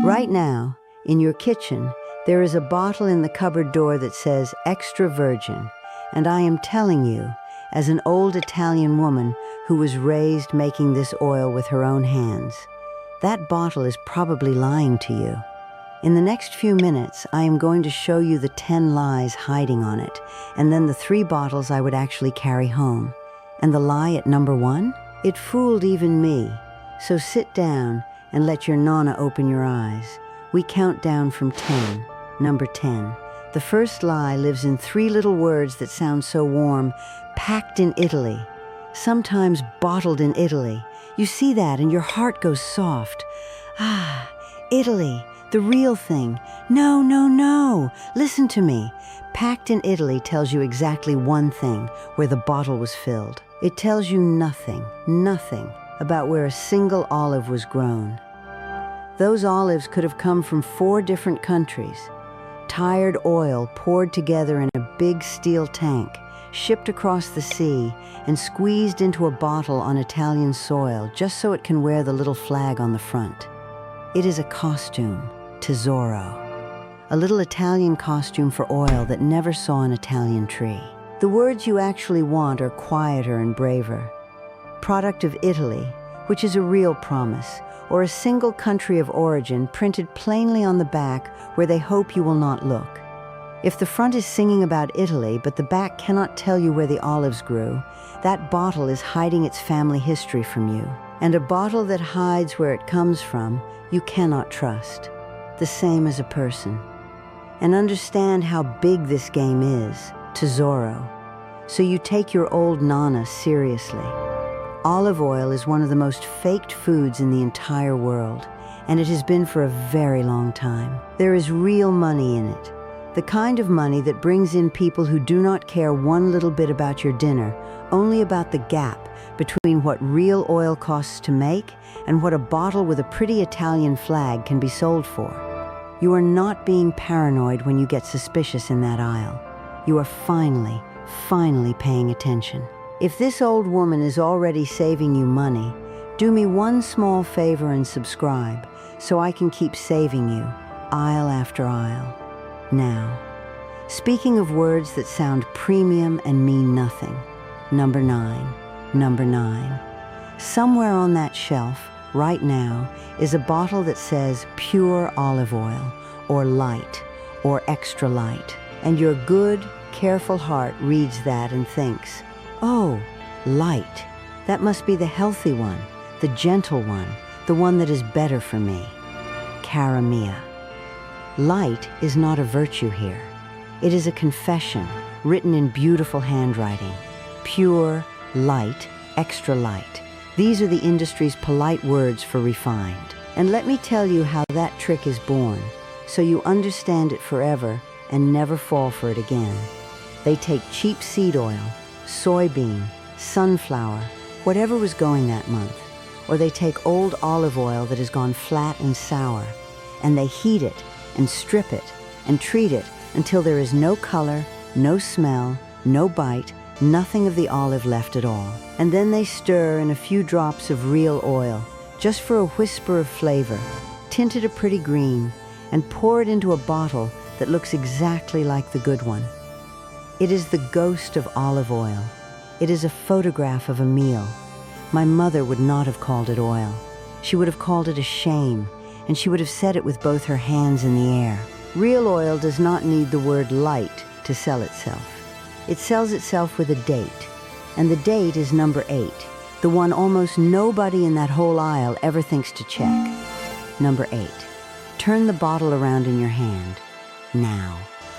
Right now, in your kitchen, there is a bottle in the cupboard door that says extra virgin, and I am telling you, as an old Italian woman who was raised making this oil with her own hands, that bottle is probably lying to you. In the next few minutes, I am going to show you the 10 lies hiding on it, and then the 3 bottles I would actually carry home. And the lie at number 1? It fooled even me. So sit down and let your Nonna open your eyes. We count down from 10. Number 10. The first lie lives in 3 little words that sound so warm. Packed in Italy. Sometimes bottled in Italy. You see that and your heart goes soft. Ah, Italy, the real thing. No, no, no. Listen to me. Packed in Italy tells you exactly one thing, where the bottle was filled. It tells you nothing about where a single olive was grown. Those olives could have come from 4 different countries. Tired oil poured together in a big steel tank, shipped across the sea, and squeezed into a bottle on Italian soil just so it can wear the little flag on the front. It is a costume, tesoro. A little Italian costume for oil that never saw an Italian tree. The words you actually want are quieter and braver. Product of Italy, which is a real promise, or a single country of origin printed plainly on the back where they hope you will not look. If the front is singing about Italy, but the back cannot tell you where the olives grew, that bottle is hiding its family history from you. And a bottle that hides where it comes from, you cannot trust. The same as a person. And understand how big this game is, tesoro. So you take your old Nonna seriously. Olive oil is one of the most faked foods in the entire world, and it has been for a very long time. There is real money in it. The kind of money that brings in people who do not care one little bit about your dinner, only about the gap between what real oil costs to make and what a bottle with a pretty Italian flag can be sold for. You are not being paranoid when you get suspicious in that aisle. You are finally paying attention. If this old woman is already saving you money, do me one small favor and subscribe so I can keep saving you, aisle after aisle. Now, speaking of words that sound premium and mean nothing, number 9. Somewhere on that shelf, right now, is a bottle that says pure olive oil, or light, or extra light. And your good, careful heart reads that and thinks, oh, light. That must be the healthy one, the gentle one, the one that is better for me. Cara mia. Light is not a virtue here. It is a confession written in beautiful handwriting. Pure, light, extra light. These are the industry's polite words for refined. And let me tell you how that trick is born, so you understand it forever and never fall for it again. They take cheap seed oil, soybean, sunflower, whatever was going that month, or they take old olive oil that has gone flat and sour, and they heat it and strip it and treat it until there is no color, no smell, no bite, nothing of the olive left at all. And then they stir in a few drops of real oil, just for a whisper of flavor, tint it a pretty green, and pour it into a bottle that looks exactly like the good one. It is the ghost of olive oil. It is a photograph of a meal. My mother would not have called it oil. She would have called it a shame, and she would have said it with both her hands in the air. Real oil does not need the word light to sell itself. It sells itself with a date, and the date is number 8, the one almost nobody in that whole aisle ever thinks to check. Number 8. Turn the bottle around in your hand. Now,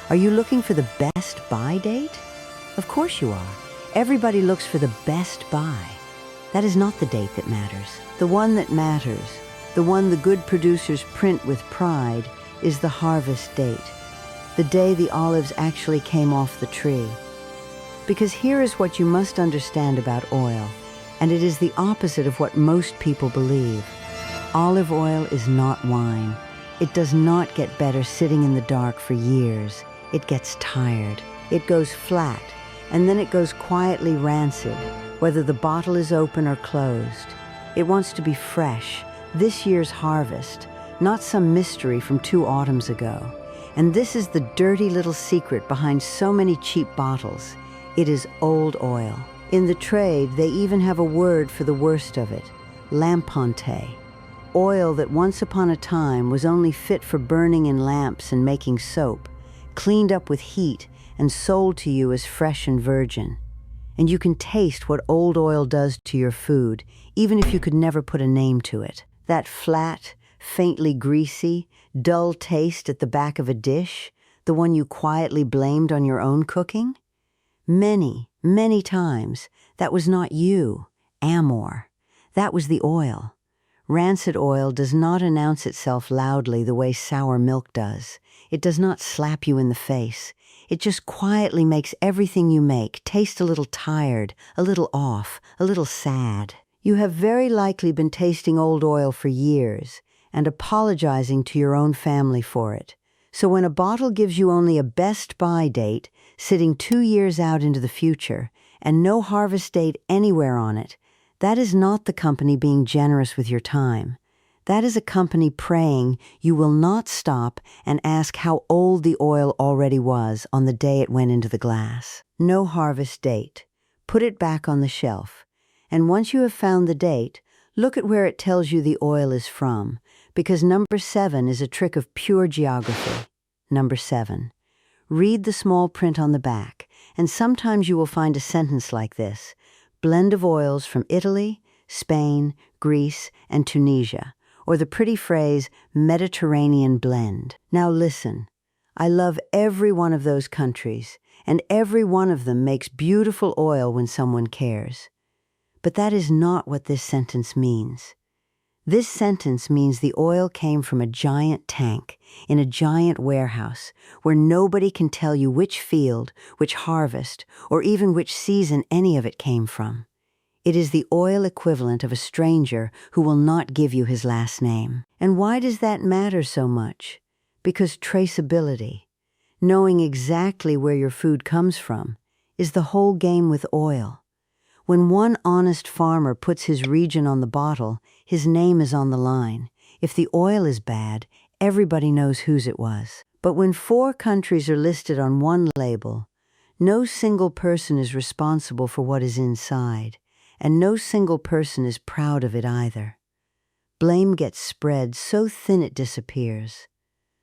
are you looking for the best buy date? Of course you are. Everybody looks for the best buy. That is not the date that matters. The one that matters, the one the good producers print with pride, is the harvest date, the day the olives actually came off the tree. Because here is what you must understand about oil, and it is the opposite of what most people believe. Olive oil is not wine. It does not get better sitting in the dark for years. It gets tired. It goes flat, and then it goes quietly rancid, whether the bottle is open or closed. It wants to be fresh, this year's harvest, not some mystery from 2 autumns ago. And this is the dirty little secret behind so many cheap bottles. It is old oil. In the trade, they even have a word for the worst of it: lamponte. Oil that once upon a time was only fit for burning in lamps and making soap, cleaned up with heat and sold to you as fresh and virgin. And you can taste what old oil does to your food, even if you could never put a name to it. That flat, faintly greasy, dull taste at the back of a dish, the one you quietly blamed on your own cooking? Many, many times, that was not you, Amor. That was the oil. Rancid oil does not announce itself loudly the way sour milk does. It does not slap you in the face. It just quietly makes everything you make taste a little tired, a little off, a little sad. You have very likely been tasting old oil for years and apologizing to your own family for it. So when a bottle gives you only a best buy date, sitting 2 years out into the future, and no harvest date anywhere on it, that is not the company being generous with your time. That is a company praying you will not stop and ask how old the oil already was on the day it went into the glass. No harvest date. Put it back on the shelf. And once you have found the date, look at where it tells you the oil is from, because number 7 is a trick of pure geography. Number 7. Read the small print on the back, and sometimes you will find a sentence like this: blend of oils from Italy, Spain, Greece, and Tunisia, or the pretty phrase Mediterranean blend. Now listen, I love every one of those countries, and every one of them makes beautiful oil when someone cares. But that is not what this sentence means. This sentence means the oil came from a giant tank in a giant warehouse where nobody can tell you which field, which harvest, or even which season any of it came from. It is the oil equivalent of a stranger who will not give you his last name. And why does that matter so much? Because traceability, knowing exactly where your food comes from, is the whole game with oil. When one honest farmer puts his region on the bottle, his name is on the line. If the oil is bad, everybody knows whose it was. But when 4 countries are listed on one label, no single person is responsible for what is inside, and no single person is proud of it either. Blame gets spread so thin it disappears.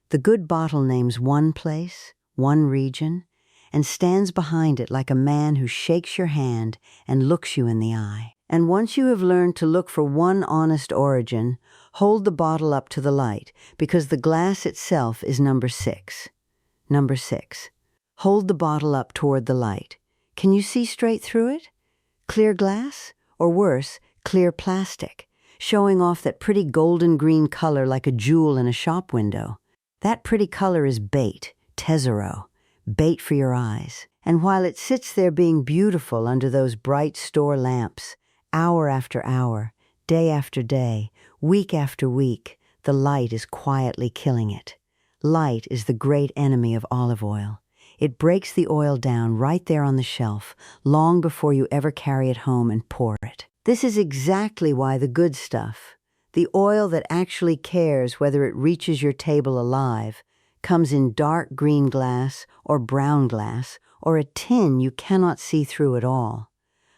The good bottle names one place, one region, and stands behind it like a man who shakes your hand and looks you in the eye. And once you have learned to look for one honest origin, hold the bottle up to the light, because the glass itself is number 6. Number 6. Hold the bottle up toward the light. Can you see straight through it? Clear glass? Or worse, clear plastic, showing off that pretty golden green color like a jewel in a shop window. That pretty color is bait, tesoro. Bait for your eyes. And while it sits there being beautiful under those bright store lamps, hour after hour, day after day, week after week, the light is quietly killing it. Light is the great enemy of olive oil. It breaks the oil down right there on the shelf, long before you ever carry it home and pour it. This is exactly why the good stuff, the oil that actually cares whether it reaches your table alive, comes in dark green glass or brown glass or a tin you cannot see through at all.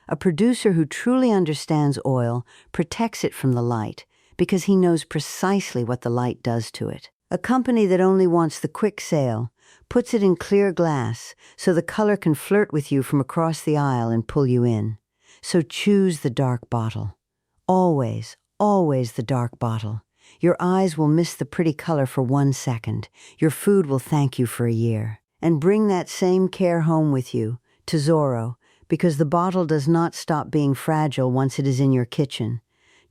A producer who truly understands oil protects it from the light because he knows precisely what the light does to it. A company that only wants the quick sale puts it in clear glass so the color can flirt with you from across the aisle and pull you in. So choose the dark bottle. Always, always the dark bottle. Your eyes will miss the pretty color for 1 second. Your food will thank you for a year. And bring that same care home with you, tesoro, because the bottle does not stop being fragile once it is in your kitchen.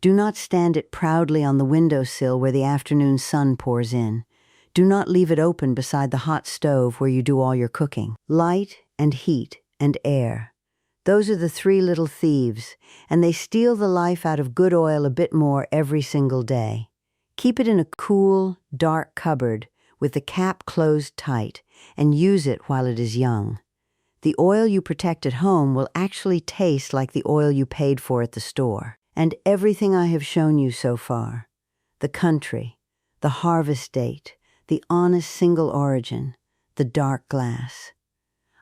Do not stand it proudly on the windowsill where the afternoon sun pours in. Do not leave it open beside the hot stove where you do all your cooking. Light and heat and air. Those are the 3 little thieves, and they steal the life out of good oil a bit more every single day. Keep it in a cool, dark cupboard with the cap closed tight, and use it while it is young. The oil you protect at home will actually taste like the oil you paid for at the store. And everything I have shown you so far, the country, the harvest date, the honest single origin, the dark glass.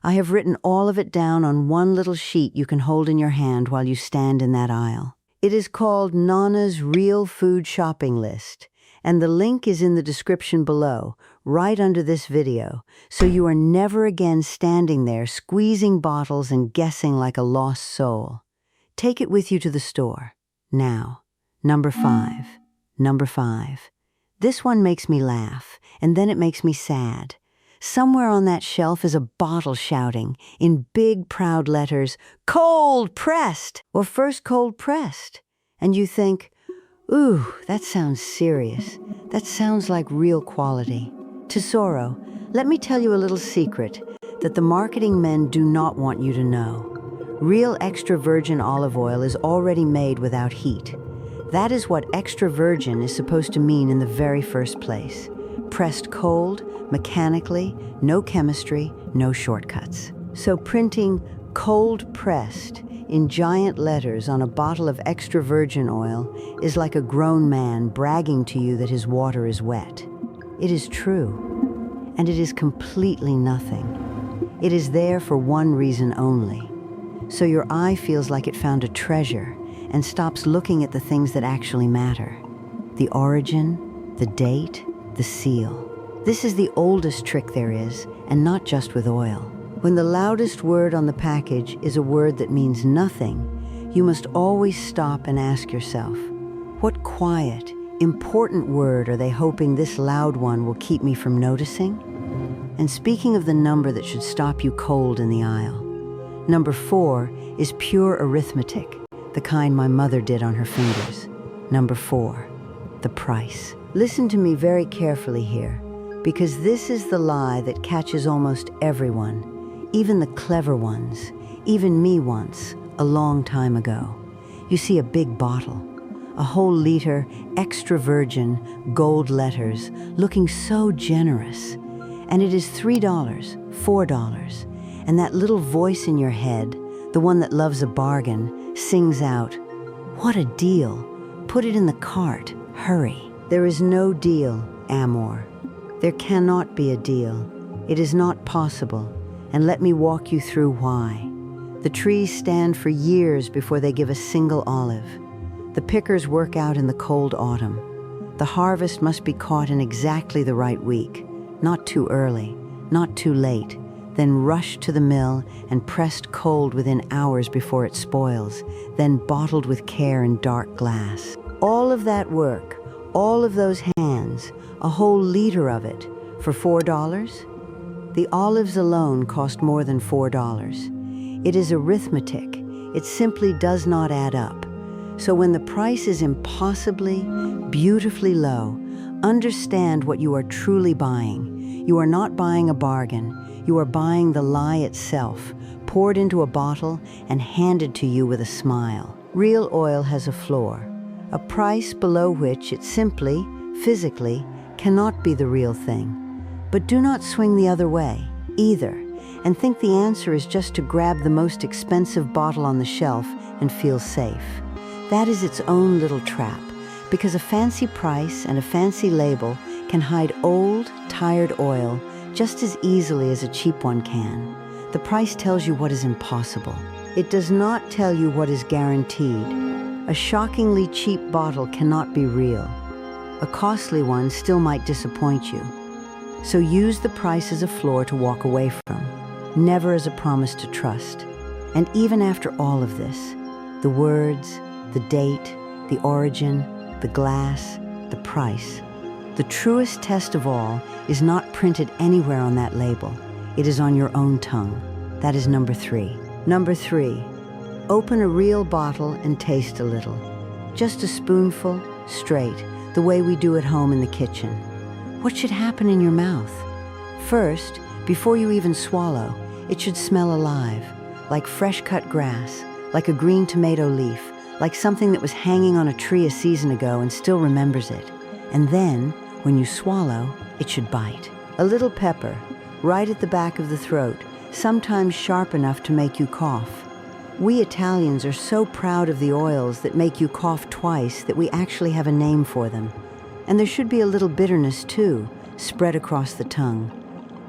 I have written all of it down on one little sheet you can hold in your hand while you stand in that aisle. It is called Nonna's Real Food Shopping List, and the link is in the description below, right under this video, so you are never again standing there squeezing bottles and guessing like a lost soul. Take it with you to the store. Now, number 5. Number 5. This one makes me laugh, and then it makes me sad. Somewhere on that shelf is a bottle shouting, in big proud letters, "Cold pressed!" or "First cold pressed." And you think, ooh, that sounds serious. That sounds like real quality. Tesoro, let me tell you a little secret that the marketing men do not want you to know. Real extra virgin olive oil is already made without heat. That is what extra virgin is supposed to mean in the very first place. Pressed cold, mechanically, no chemistry, no shortcuts. So printing "cold pressed" in giant letters on a bottle of extra virgin oil is like a grown man bragging to you that his water is wet. It is true, and it is completely nothing. It is there for one reason only. So your eye feels like it found a treasure and stops looking at the things that actually matter. The origin, the date, the seal. This is the oldest trick there is, and not just with oil. When the loudest word on the package is a word that means nothing, you must always stop and ask yourself, what quiet, important word are they hoping this loud one will keep me from noticing? And speaking of the number that should stop you cold in the aisle, number 4 is pure arithmetic, the kind my mother did on her fingers. Number 4, the price. Listen to me very carefully here, because this is the lie that catches almost everyone, even the clever ones, even me once, a long time ago. You see a big bottle, a whole liter, extra virgin, gold letters, looking so generous. And it is $3, $4, and that little voice in your head, the one that loves a bargain, sings out, "What a deal! Put it in the cart, hurry." There is no deal, Amor. There cannot be a deal. It is not possible, and let me walk you through why. The trees stand for years before they give a single olive. The pickers work out in the cold autumn. The harvest must be caught in exactly the right week, not too early, not too late, then rushed to the mill and pressed cold within hours before it spoils, then bottled with care in dark glass. All of that work, all of those hands, a whole liter of it, for $4? The olives alone cost more than $4. It is arithmetic. It simply does not add up. So when the price is impossibly, beautifully low, understand what you are truly buying. You are not buying a bargain. You are buying the lie itself, poured into a bottle and handed to you with a smile. Real oil has a floor, a price below which it simply, physically, cannot be the real thing. But do not swing the other way, either, and think the answer is just to grab the most expensive bottle on the shelf and feel safe. That is its own little trap, because a fancy price and a fancy label can hide old, tired oil just as easily as a cheap one can. The price tells you what is impossible. It does not tell you what is guaranteed. A shockingly cheap bottle cannot be real. A costly one still might disappoint you. So use the price as a floor to walk away from, never as a promise to trust. And even after all of this, the words, the date, the origin, the glass, the price, the truest test of all is not printed anywhere on that label. It is on your own tongue. That is number 3. Number 3, open a real bottle and taste a little. Just a spoonful, straight, the way we do at home in the kitchen. What should happen in your mouth? First, before you even swallow, it should smell alive, like fresh cut grass, like a green tomato leaf, like something that was hanging on a tree a season ago and still remembers it. And then, when you swallow, it should bite. A little pepper, right at the back of the throat, sometimes sharp enough to make you cough. We Italians are so proud of the oils that make you cough twice that we actually have a name for them. And there should be a little bitterness too, spread across the tongue.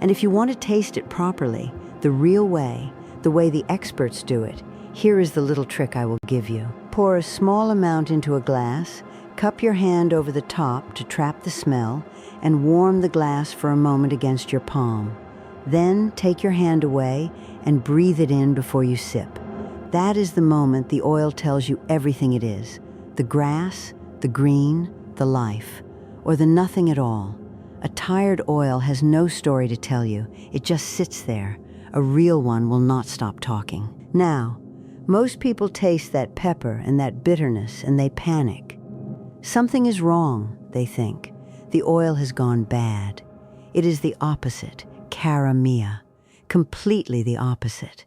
And if you want to taste it properly, the real way, the way the experts do it, here is the little trick I will give you. Pour a small amount into a glass, cup your hand over the top to trap the smell, and warm the glass for a moment against your palm. Then take your hand away and breathe it in before you sip. That is the moment the oil tells you everything it is. The grass, the green, the life, or the nothing at all. A tired oil has no story to tell you. It just sits there. A real one will not stop talking. Now, most people taste that pepper and that bitterness and they panic. Something is wrong, they think. The oil has gone bad. It is the opposite, cara mia. Completely the opposite.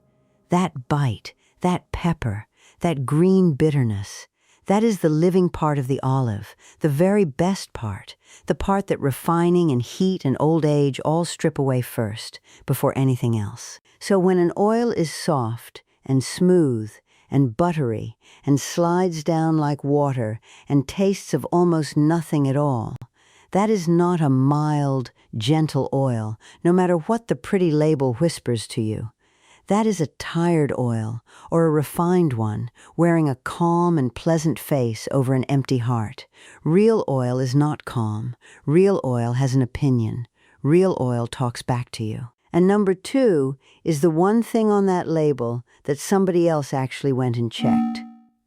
That bite, that pepper, that green bitterness, that is the living part of the olive, the very best part, the part that refining and heat and old age all strip away first, before anything else. So when an oil is soft and smooth and buttery and slides down like water and tastes of almost nothing at all, that is not a mild, gentle oil, no matter what the pretty label whispers to you. That is a tired oil, or a refined one, wearing a calm and pleasant face over an empty heart. Real oil is not calm. Real oil has an opinion. Real oil talks back to you. And number 2 is the one thing on that label that somebody else actually went and checked.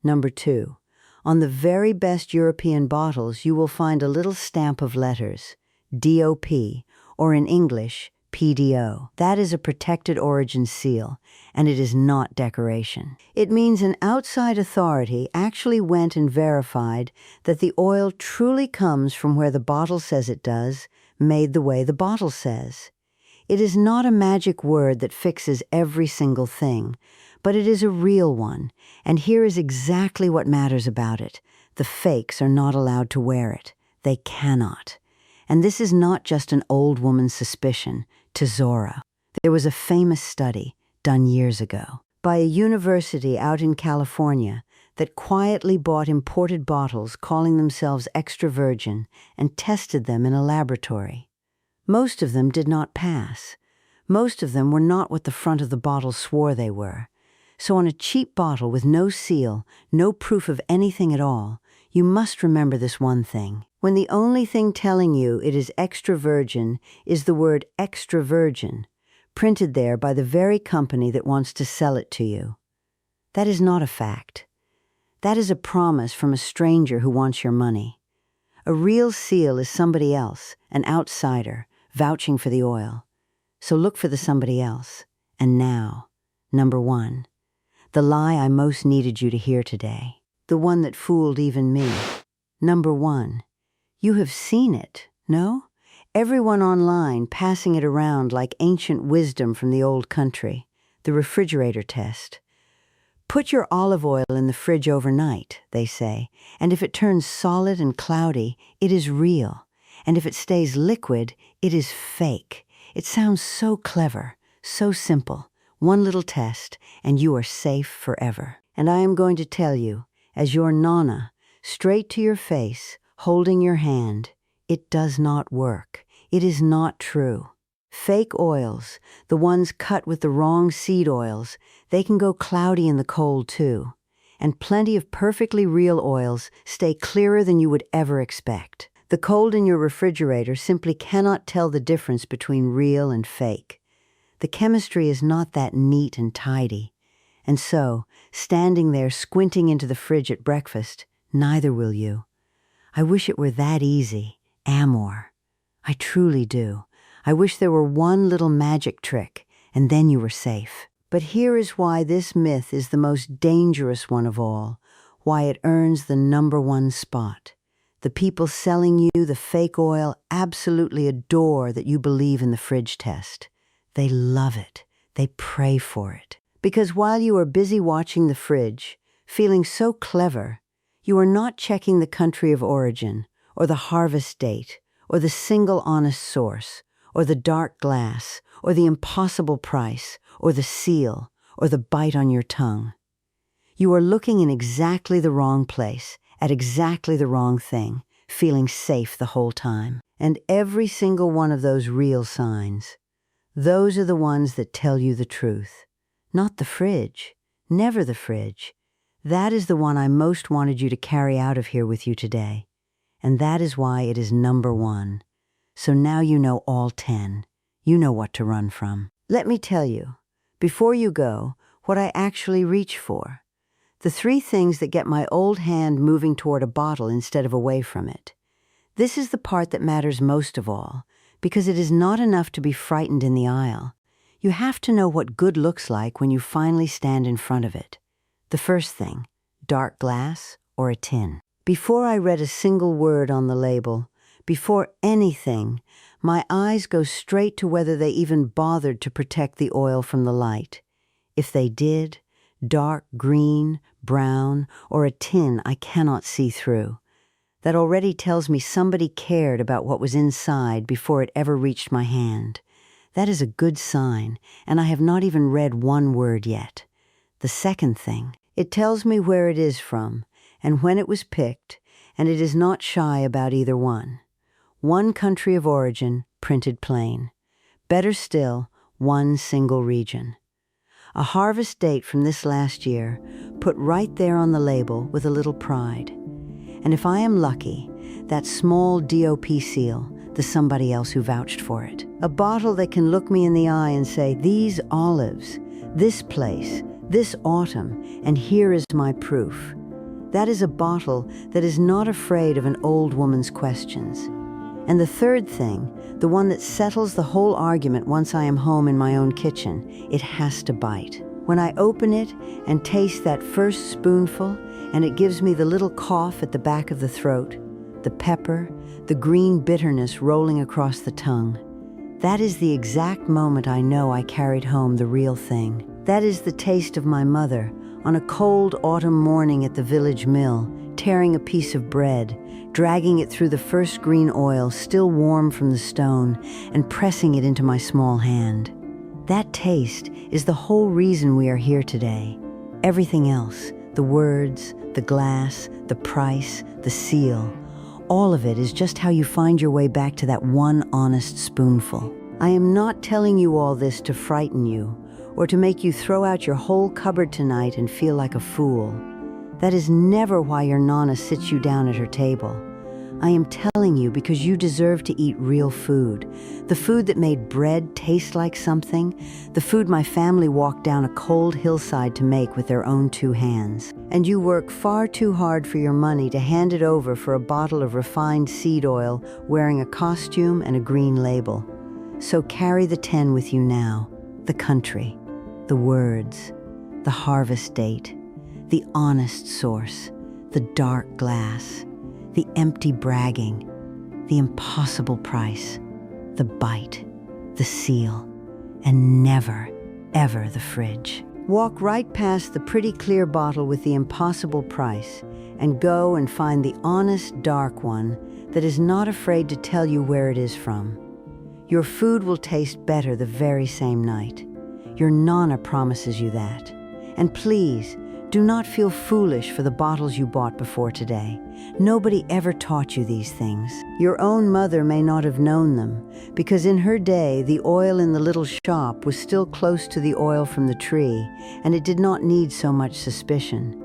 Number 2, on the very best European bottles you will find a little stamp of letters, DOP, or in English, PDO. That is a protected origin seal, and it is not decoration. It means an outside authority actually went and verified that the oil truly comes from where the bottle says it does, made the way the bottle says. It is not a magic word that fixes every single thing, but it is a real one, and here is exactly what matters about it. The fakes are not allowed to wear it. They cannot. And this is not just an old woman's suspicion. Tesoro. There was a famous study done years ago by a university out in California that quietly bought imported bottles calling themselves extra virgin and tested them in a laboratory. Most of them did not pass. Most of them were not what the front of the bottle swore they were. So on a cheap bottle with no seal, no proof of anything at all, you must remember this one thing. When the only thing telling you it is extra virgin is the word extra virgin, printed there by the very company that wants to sell it to you. That is not a fact. That is a promise from a stranger who wants your money. A real seal is somebody else, an outsider, vouching for the oil. So look for the somebody else. And now, number 1, the lie I most needed you to hear today, the one that fooled even me. Number 1, you have seen it, no? Everyone online passing it around like ancient wisdom from the old country, the refrigerator test. Put your olive oil in the fridge overnight, they say, and if it turns solid and cloudy, it is real. And if it stays liquid, it is fake. It sounds so clever, so simple. One little test, and you are safe forever. And I am going to tell you, as your Nonna, straight to your face, holding your hand, it does not work. It is not true. Fake oils, the ones cut with the wrong seed oils, they can go cloudy in the cold too. And plenty of perfectly real oils stay clearer than you would ever expect. The cold in your refrigerator simply cannot tell the difference between real and fake. The chemistry is not that neat and tidy. And so, standing there squinting into the fridge at breakfast, neither will you. I wish it were that easy. Amor. I truly do. I wish there were one little magic trick, and then you were safe. But here is why this myth is the most dangerous one of all, why it earns the number 1 spot. The people selling you the fake oil absolutely adore that you believe in the fridge test. They love it. They pray for it. Because while you are busy watching the fridge, feeling so clever, you are not checking the country of origin, or the harvest date, or the single honest source, or the dark glass, or the impossible price, or the seal, or the bite on your tongue. You are looking in exactly the wrong place, at exactly the wrong thing, feeling safe the whole time. And every single one of those real signs, those are the ones that tell you the truth. Not the fridge, never the fridge. That is the one I most wanted you to carry out of here with you today. And that is why it is number 1. So now you know all 10. You know what to run from. Let me tell you, before you go, what I actually reach for. The 3 things that get my old hand moving toward a bottle instead of away from it. This is the part that matters most of all, because it is not enough to be frightened in the aisle. You have to know what good looks like when you finally stand in front of it. The first thing, dark glass or a tin. Before I read a single word on the label, before anything, my eyes go straight to whether they even bothered to protect the oil from the light. If they did, dark green, brown, or a tin I cannot see through. That already tells me somebody cared about what was inside before it ever reached my hand. That is a good sign, and I have not even read one word yet. The second thing, it tells me where it is from, and when it was picked, and it is not shy about either one. 1 country of origin, printed plain. Better still, 1 single region. A harvest date from this last year, put right there on the label with a little pride. And if I am lucky, that small DOP seal, the somebody else who vouched for it. A bottle that can look me in the eye and say, these olives, this place, this autumn, and here is my proof. That is a bottle that is not afraid of an old woman's questions. And the third thing, the one that settles the whole argument once I am home in my own kitchen, it has to bite. When I open it and taste that first spoonful, and it gives me the little cough at the back of the throat, the pepper, the green bitterness rolling across the tongue. That is the exact moment I know I carried home the real thing. That is the taste of my mother on a cold autumn morning at the village mill, tearing a piece of bread, dragging it through the first green oil still warm from the stone, and pressing it into my small hand. That taste is the whole reason we are here today. Everything else, the words, the glass, the price, the seal, all of it is just how you find your way back to that one honest spoonful. I am not telling you all this to frighten you, or to make you throw out your whole cupboard tonight and feel like a fool. That is never why your Nonna sits you down at her table. I am telling you because you deserve to eat real food. The food that made bread taste like something. The food my family walked down a cold hillside to make with their own 2 hands. And you work far too hard for your money to hand it over for a bottle of refined seed oil wearing a costume and a green label. So carry the 10 with you now. The country, the words, the harvest date, the honest source, the dark glass, the empty bragging, the impossible price, the bite, the seal, and never, ever the fridge. Walk right past the pretty clear bottle with the impossible price and go and find the honest dark one that is not afraid to tell you where it is from. Your food will taste better the very same night. Your Nonna promises you that. And please, do not feel foolish for the bottles you bought before today. Nobody ever taught you these things. Your own mother may not have known them, because in her day, the oil in the little shop was still close to the oil from the tree, and it did not need so much suspicion.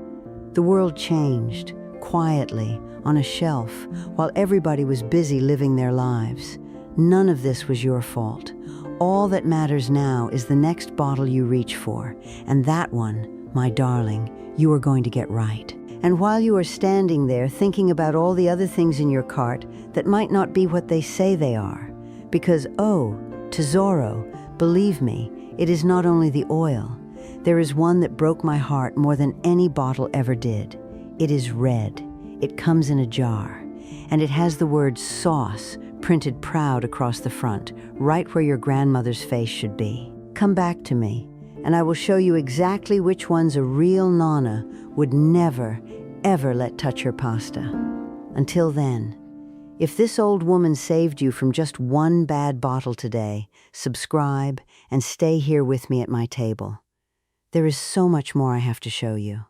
The world changed, quietly, on a shelf, while everybody was busy living their lives. None of this was your fault. All that matters now is the next bottle you reach for, and that one, my darling, you are going to get right. And while you are standing there thinking about all the other things in your cart that might not be what they say they are, because, oh, tesoro, believe me, it is not only the oil. There is one that broke my heart more than any bottle ever did. It is red. It comes in a jar. And it has the word sauce printed proud across the front, right where your grandmother's face should be. Come back to me, and I will show you exactly which ones a real Nonna would never, ever let touch her pasta. Until then, if this old woman saved you from just one bad bottle today, subscribe and stay here with me at my table. There is so much more I have to show you.